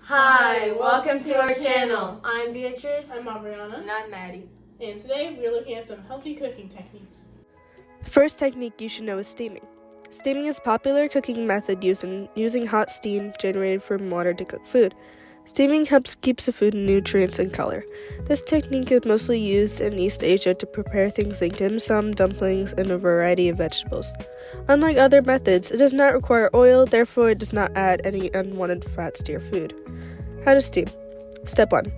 Hi, welcome to our channel. I'm Beatrice. I'm Aubriana. And I'm Maddie. And today we're looking at some healthy cooking techniques. The first technique you should know is steaming. Steaming is a popular cooking method using hot steam generated from water to cook food. Steaming helps keep the food nutrients and color. This technique is mostly used in East Asia to prepare things like dim sum, dumplings, and a variety of vegetables. Unlike other methods, it does not require oil, therefore it does not add any unwanted fats to your food. How to steam. Step 1.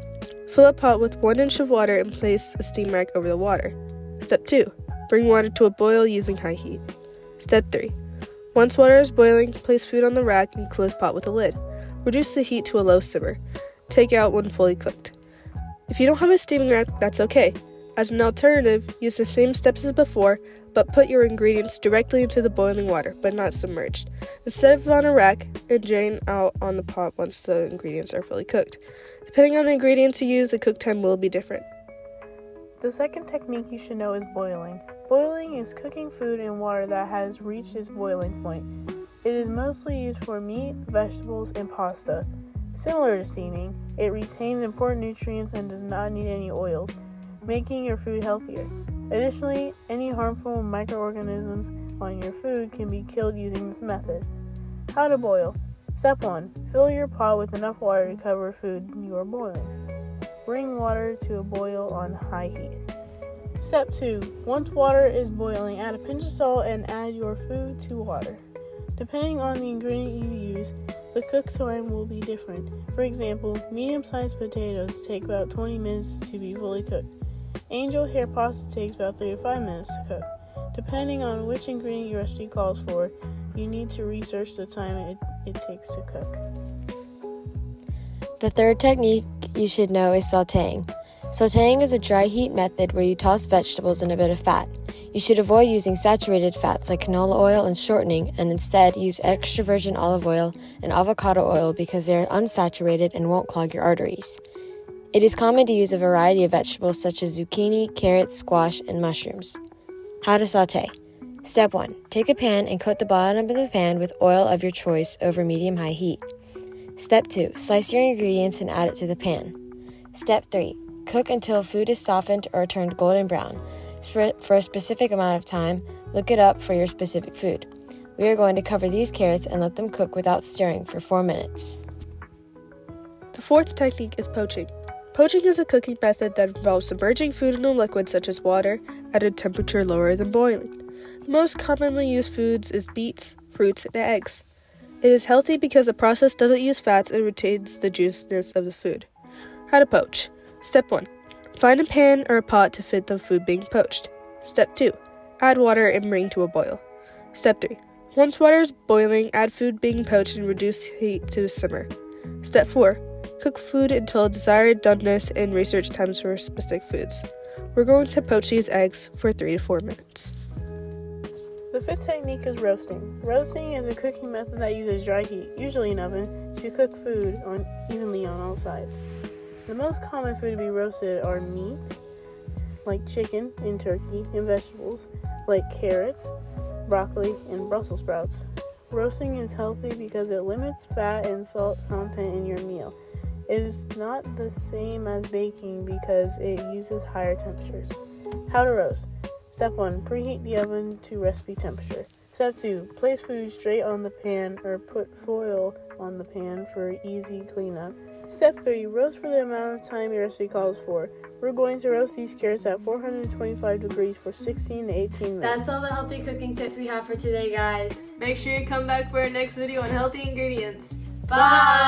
Fill a pot with 1 inch of water and place a steam rack over the water. Step 2. Bring water to a boil using high heat. Step 3. Once water is boiling, place food on the rack and close pot with a lid. Reduce the heat to a low simmer. Take out when fully cooked. If you don't have a steaming rack, that's okay. As an alternative, use the same steps as before, but put your ingredients directly into the boiling water, but not submerged. Instead of on a rack, and drain out on the pot once the ingredients are fully cooked. Depending on the ingredients you use, the cook time will be different. The second technique you should know is boiling. Boiling is cooking food in water that has reached its boiling point. It is mostly used for meat, vegetables, and pasta. Similar to steaming, it retains important nutrients and does not need any oils, making your food healthier. Additionally, any harmful microorganisms on your food can be killed using this method. How to boil. Step 1. Fill your pot with enough water to cover food you are boiling. Bring water to a boil on high heat. Step 2. Once water is boiling, add a pinch of salt and add your food to water. Depending on the ingredient you use, the cook time will be different. For example, medium-sized potatoes take about 20 minutes to be fully cooked. Angel hair pasta takes about 3 to 5 minutes to cook. Depending on which ingredient your recipe calls for, you need to research the time it takes to cook. The third technique you should know is sautéing. Sautéing is a dry heat method where you toss vegetables in a bit of fat. You should avoid using saturated fats like canola oil and shortening, and instead use extra virgin olive oil and avocado oil because they are unsaturated and won't clog your arteries. It is common to use a variety of vegetables such as zucchini, carrots, squash, and mushrooms. How to sauté. Step 1. Take a pan and coat the bottom of the pan with oil of your choice over medium-high heat. Step 2. Slice your ingredients and add it to the pan. Step 3. Cook until food is softened or turned golden brown. For a specific amount of time, look it up for your specific food. We are going to cover these carrots and let them cook without stirring for 4 minutes. The fourth technique is poaching. Poaching is a cooking method that involves submerging food in a liquid such as water at a temperature lower than boiling. The most commonly used foods is beets, fruits, and eggs. It is healthy because the process doesn't use fats and retains the juiciness of the food. How to poach. Step 1. Find a pan or a pot to fit the food being poached. Step 2. Add water and bring to a boil. Step 3. Once water is boiling, add food being poached and reduce heat to a simmer. Step 4. Cook food until desired doneness and research times for specific foods. We're going to poach these eggs for 3 to 4 minutes. The fifth technique is roasting. Roasting is a cooking method that uses dry heat, usually an oven, to cook food evenly on all sides. The most common food to be roasted are meats, like chicken and turkey, and vegetables, like carrots, broccoli, and Brussels sprouts. Roasting is healthy because it limits fat and salt content in your meal. It is not the same as baking because it uses higher temperatures. How to roast. Step 1. Preheat the oven to recipe temperature. Step 2. Place food straight on the pan or put foil on the pan for easy cleanup. Step 3. Roast for the amount of time your recipe calls for. We're going to roast these carrots at 425 degrees for 16 to 18 minutes. That's all the healthy cooking tips we have for today, guys. Make sure you come back for our next video on healthy ingredients. Bye!